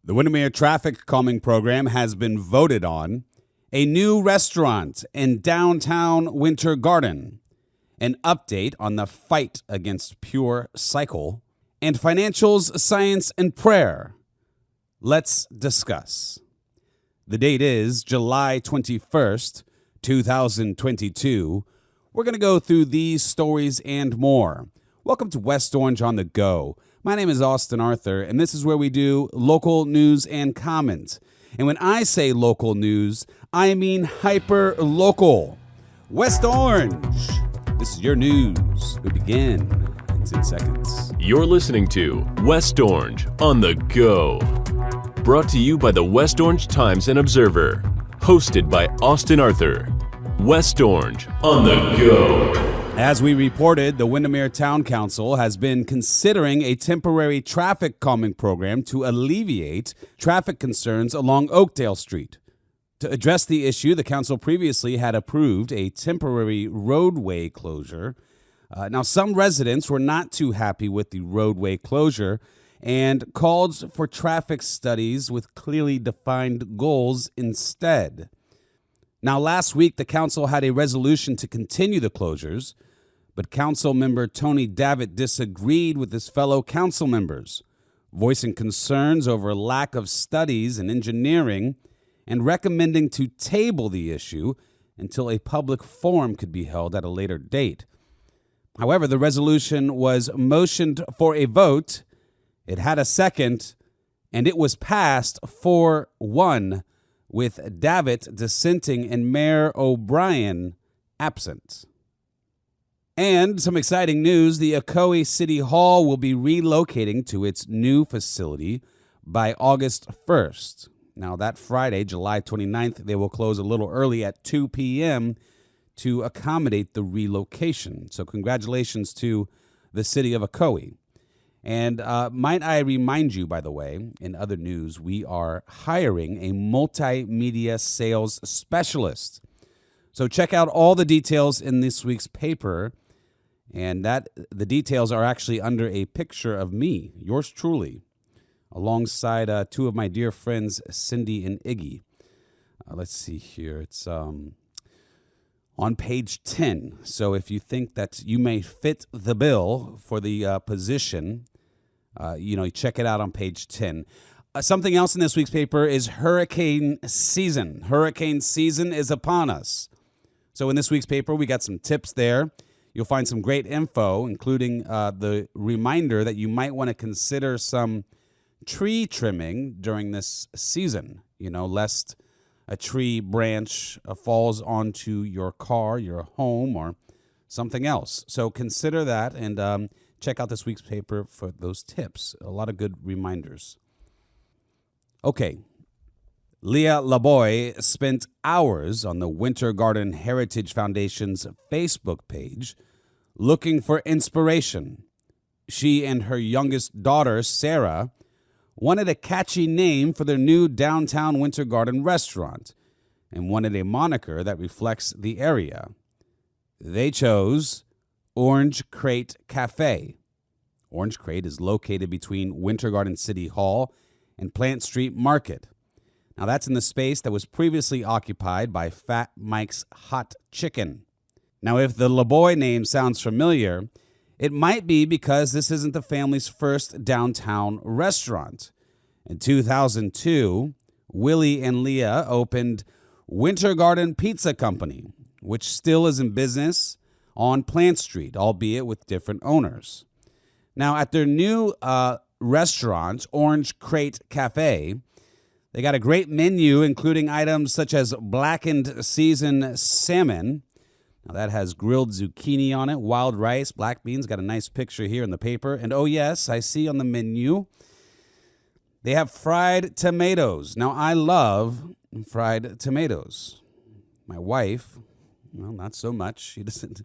The Windermere traffic calming program has been voted on, a new restaurant in downtown Winter Garden, an update on the fight against PureCycle, and financials, science, and prayer. Let's discuss. The date is July 21st, 2022. We're going to go through these stories and more. Welcome to West Orange on the Go. My name is Austin Arthur, and this is where we do local news and comment. And when I say local news, I mean hyper-local. West Orange. This is your news. We begin in 10 seconds. You're listening to West Orange on the Go. Brought to you by the West Orange Times and Observer. Hosted by Austin Arthur. West Orange on the Go. As we reported, the Windermere Town Council has been considering a temporary traffic calming program to alleviate traffic concerns along Oakdale Street. To address the issue, the council previously had approved a temporary roadway closure. Now, some residents were not too happy with the roadway closure and called for traffic studies with clearly defined goals instead. Now, last week, the council had a resolution to continue the closures, but council member Tony Davitt disagreed with his fellow council members, voicing concerns over lack of studies in engineering and recommending to table the issue until a public forum could be held at a later date. However, the resolution was motioned for a vote. It had a second, and it was passed 4-1, with Davitt dissenting and Mayor O'Brien absent. And some exciting news, the Ocoee City Hall will be relocating to its new facility by August 1st. Now, that Friday, July 29th, they will close a little early at 2 p.m. to accommodate the relocation. So congratulations to the city of Ocoee. And might I remind you, by the way, in other news, we are hiring a multimedia sales specialist. So check out all the details in this week's paper. And the details are actually under a picture of me, yours truly, alongside two of my dear friends, Cindy and Iggy. Let's see here. It's on page 10. So if you think that you may fit the bill for the position, check it out on page 10. Something else in this week's paper is hurricane season. Hurricane season is upon us. So in this week's paper, we got some tips there. You'll find some great info, including the reminder that you might want to consider some tree trimming during this season, lest a tree branch falls onto your car, your home, or something else. So consider that and check out this week's paper for those tips. A lot of good reminders. Okay. Leah Laboy spent hours on the Winter Garden Heritage Foundation's Facebook page looking for inspiration. She and her youngest daughter, Sarah, wanted a catchy name for their new downtown Winter Garden restaurant and wanted a moniker that reflects the area. They chose Orange Crate Cafe. Orange Crate is located between Winter Garden City Hall and Plant Street Market. Now, that's in the space that was previously occupied by Fat Mike's Hot Chicken. Now, if the LaBoy name sounds familiar, it might be because this isn't the family's first downtown restaurant. In 2002, Willie and Leah opened Winter Garden Pizza Company, which still is in business on Plant Street, albeit with different owners. Now, at their new restaurant, Orange Crate Cafe, they got a great menu, including items such as blackened seasoned salmon. Now, that has grilled zucchini on it, wild rice, black beans. Got a nice picture here in the paper. And, oh, yes, I see on the menu, they have fried tomatoes. Now, I love fried tomatoes. My wife, well, not so much. She doesn't.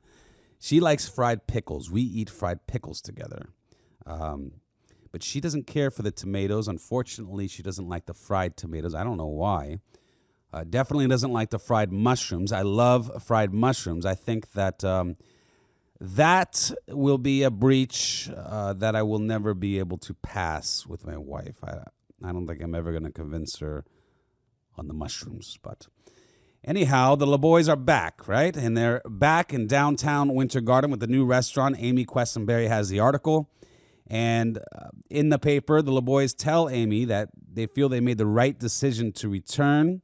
She likes fried pickles. We eat fried pickles together. But she doesn't care for the tomatoes. Unfortunately, she doesn't like the fried tomatoes. I don't know why. Definitely doesn't like the fried mushrooms. I love fried mushrooms. I think that that will be a breach that I will never be able to pass with my wife. I don't think I'm ever going to convince her on the mushrooms. But anyhow, the LeBoys are back, right? And they're back in downtown Winter Garden with the new restaurant. Amy Questenberry has the article. And in the paper, the LeBoys tell Amy that they feel they made the right decision to return,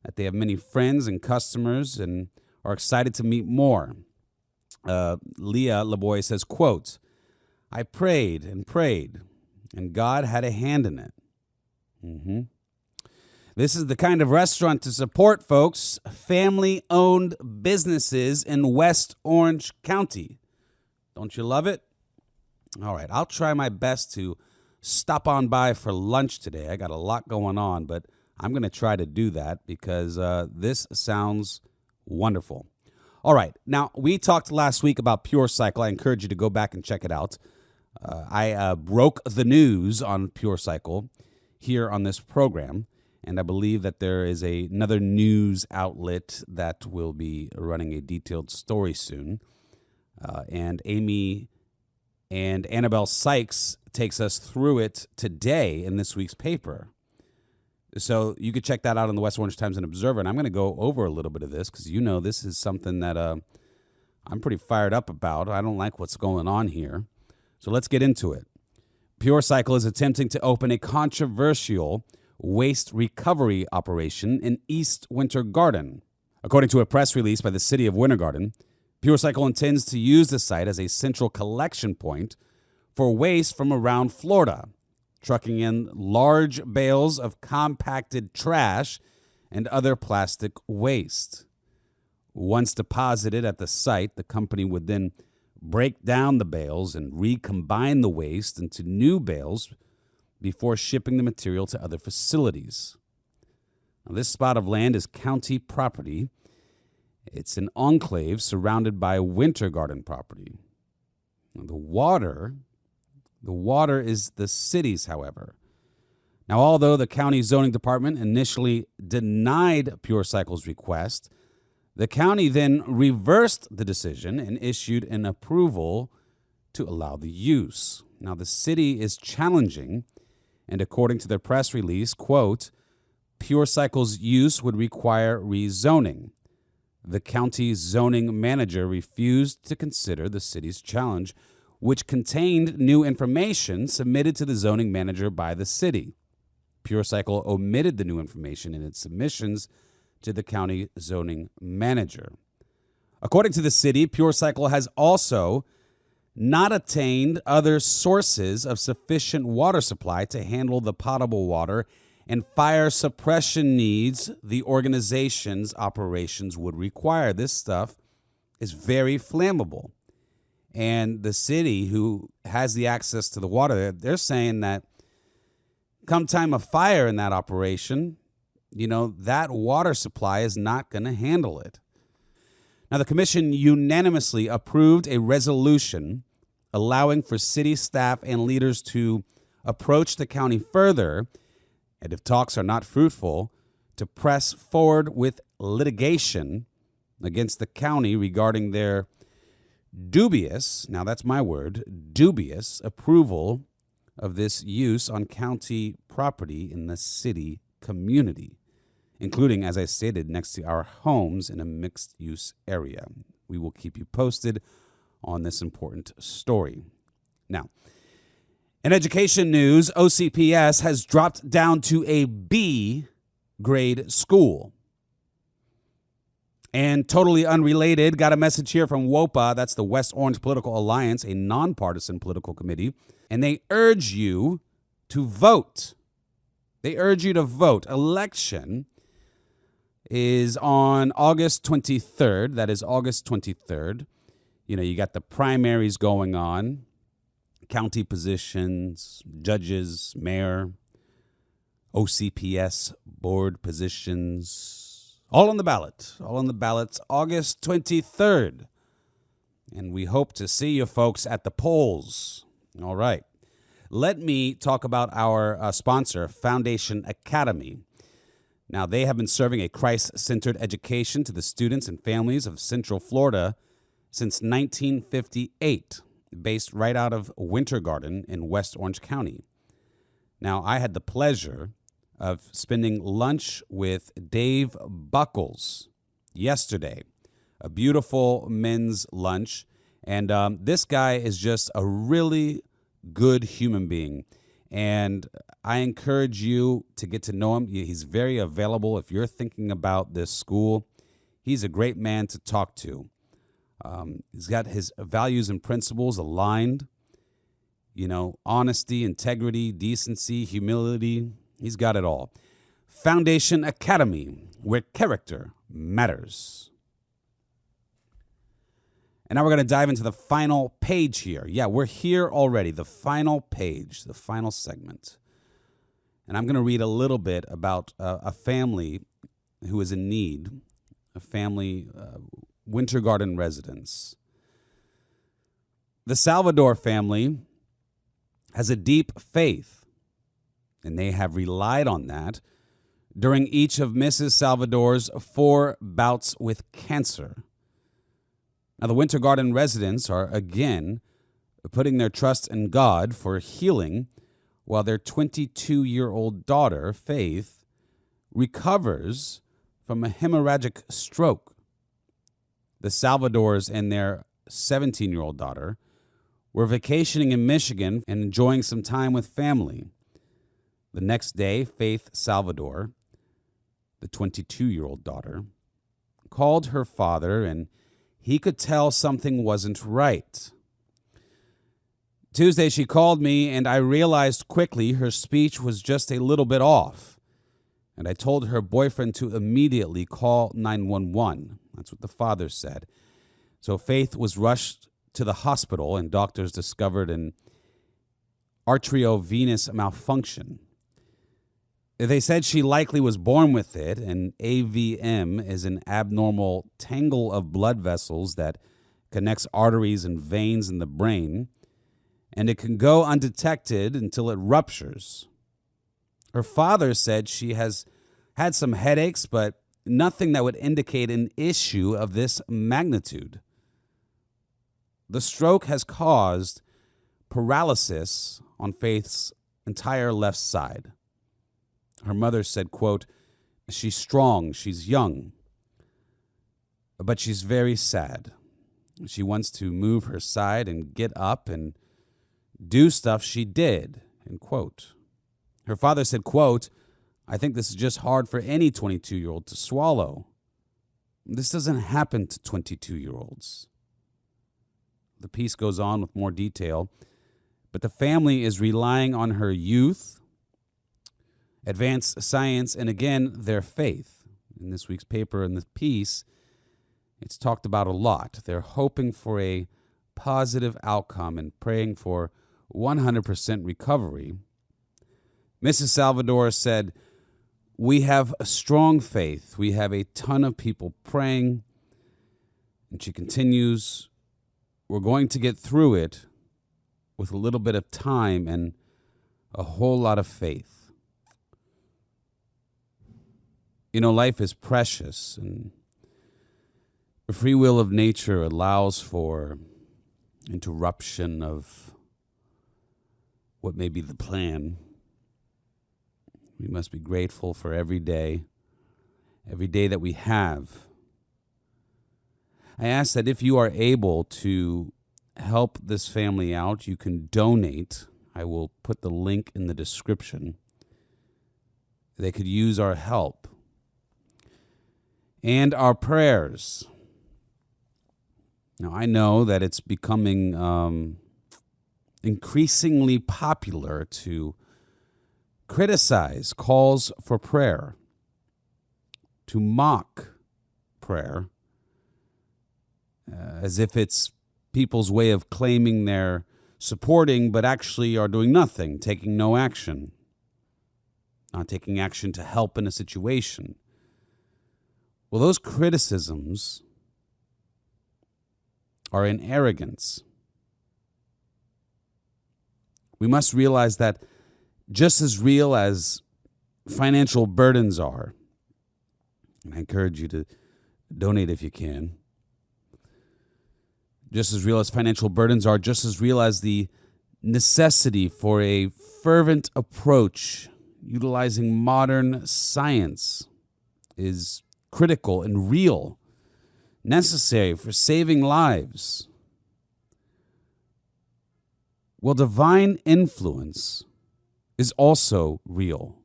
that they have many friends and customers and are excited to meet more. Leah LeBoy says, quote, "I prayed, and God had a hand in it." Mm-hmm. This is the kind of restaurant to support, folks. Family-owned businesses in West Orange County. Don't you love it? All right, I'll try my best to stop on by for lunch today. I got a lot going on, but I'm going to try to do that because this sounds wonderful. All right, now we talked last week about PureCycle. I encourage you to go back and check it out. I broke the news on PureCycle here on this program, and I believe that there is another news outlet that will be running a detailed story soon. And Amy and Annabelle Sykes takes us through it today in this week's paper. So you could check that out in the West Orange Times and Observer. And I'm going to go over a little bit of this because, this is something that I'm pretty fired up about. I don't like what's going on here. So let's get into it. PureCycle is attempting to open a controversial waste recovery operation in East Winter Garden. According to a press release by the city of Winter Garden, PureCycle intends to use the site as a central collection point for waste from around Florida, trucking in large bales of compacted trash and other plastic waste. Once deposited at the site, the company would then break down the bales and recombine the waste into new bales before shipping the material to other facilities. Now, this spot of land is county property. It's an enclave surrounded by Winter Garden property. Now, the water is the city's, however. Now, although the county zoning department initially denied PureCycle's request, the county then reversed the decision and issued an approval to allow the use. Now, the city is challenging, and according to their press release, quote, PureCycle's use would require rezoning. The county zoning manager refused to consider the city's challenge, which contained new information submitted to the zoning manager by the city. PureCycle omitted the new information in its submissions to the county zoning manager. According to the city, PureCycle has also not attained other sources of sufficient water supply to handle the potable water and fire suppression needs the organization's operations would require. This stuff is very flammable. And the city, who has the access to the water, they're saying that come time of fire in that operation, that water supply is not going to handle it. Now, the commission unanimously approved a resolution allowing for city staff and leaders to approach the county further, and if talks are not fruitful, to press forward with litigation against the county regarding their dubious, now that's my word, dubious approval of this use on county property in the city community, including, as I stated, next to our homes in a mixed-use area. We will keep you posted on this important story. Now, in education news, OCPS has dropped down to a B grade school. And totally unrelated, got a message here from WOPA, that's the West Orange Political Alliance, a nonpartisan political committee, and they urge you to vote. They urge you to vote. Election is on August 23rd. That is August 23rd. You got the primaries going on, county positions, judges, mayor, OCPS board positions, all on the ballot. All on the ballots, August 23rd. And we hope to see you folks at the polls. All right. Let me talk about our sponsor, Foundation Academy. Now, they have been serving a Christ-centered education to the students and families of Central Florida since 1958, based right out of Winter Garden in West Orange County. Now, I had the pleasure of spending lunch with Dave Buckles yesterday, a beautiful men's lunch. And this guy is just a really good human being. And I encourage you to get to know him. He's very available if you're thinking about this school. He's a great man to talk to. He's got his values and principles aligned. Honesty, integrity, decency, humility. He's got it all. Foundation Academy, where character matters. And now we're going to dive into the final page here. Yeah, we're here already. The final page, the final segment. And I'm going to read a little bit about a family who is in need, a family, Winter Garden residents. The Salvador family has a deep faith, and they have relied on that during each of Mrs. Salvador's 4 bouts with cancer. Now, the Winter Garden residents are again putting their trust in God for healing while their 22-year-old daughter, Faith, recovers from a hemorrhagic stroke. The Salvadors and their 17-year-old daughter were vacationing in Michigan and enjoying some time with family. The next day, Faith Salvador, the 22-year-old daughter, called her father, and he could tell something wasn't right. Tuesday, she called me, and I realized quickly her speech was just a little bit off. And I told her boyfriend to immediately call 911. That's what the father said. So Faith was rushed to the hospital, and doctors discovered an arteriovenous malfunction. They said she likely was born with it, and AVM is an abnormal tangle of blood vessels that connects arteries and veins in the brain, and it can go undetected until it ruptures. Her father said she has had some headaches, but nothing that would indicate an issue of this magnitude. The stroke has caused paralysis on Faith's entire left side. Her mother said, quote, "She's strong, she's young, but she's very sad. She wants to move her side and get up and do stuff she did," end quote. Her father said, quote, "I think this is just hard for any 22-year-old to swallow. This doesn't happen to 22-year-olds. The piece goes on with more detail, but the family is relying on her youth, advanced science, and again, their faith. In this week's paper and the piece, it's talked about a lot. They're hoping for a positive outcome and praying for 100% recovery. Mrs. Salvador said, "We have a strong faith. We have a ton of people praying." And she continues, "We're going to get through it with a little bit of time and a whole lot of faith." Life is precious, and the free will of nature allows for interruption of what may be the plan. We must be grateful for every day that we have. I ask that if you are able to help this family out, you can donate. I will put the link in the description. They could use our help and our prayers. Now, I know that it's becoming increasingly popular to criticize calls for prayer, to mock prayer, as if it's people's way of claiming they're supporting, but actually are doing nothing, taking no action, not taking action to help in a situation. Well, those criticisms are in arrogance. We must realize that just as real as financial burdens are, and I encourage you to donate if you can, just as real as financial burdens are, just as real as the necessity for a fervent approach utilizing modern science is critical and real, necessary for saving lives. Well, divine influence is also real.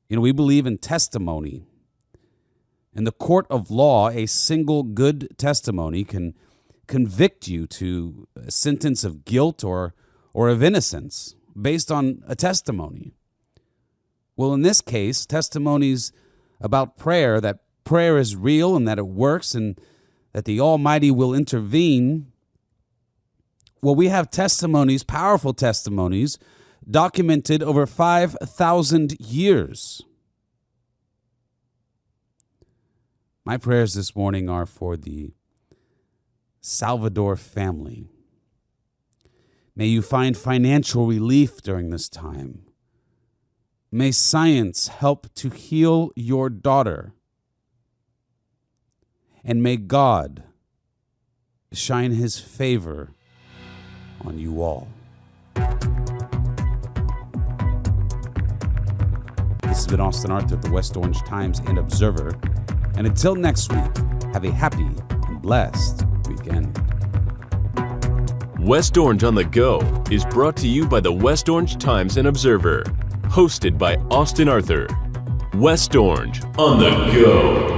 We believe in testimony. In the court of law, a single good testimony can convict you to a sentence of guilt or of innocence based on a testimony. Well, in this case, testimonies about prayer, that prayer is real and that it works and that the Almighty will intervene. Well, we have testimonies, powerful testimonies, documented over 5,000 years. My prayers this morning are for the Salvador family. May you find financial relief during this time. May science help to heal your daughter. And may God shine his favor on you all. This has been Austin Arthur of the West Orange Times and Observer. And until next week, have a happy and blessed weekend. West Orange on the Go is brought to you by the West Orange Times and Observer. Hosted by Austin Arthur. West Orange on the Go.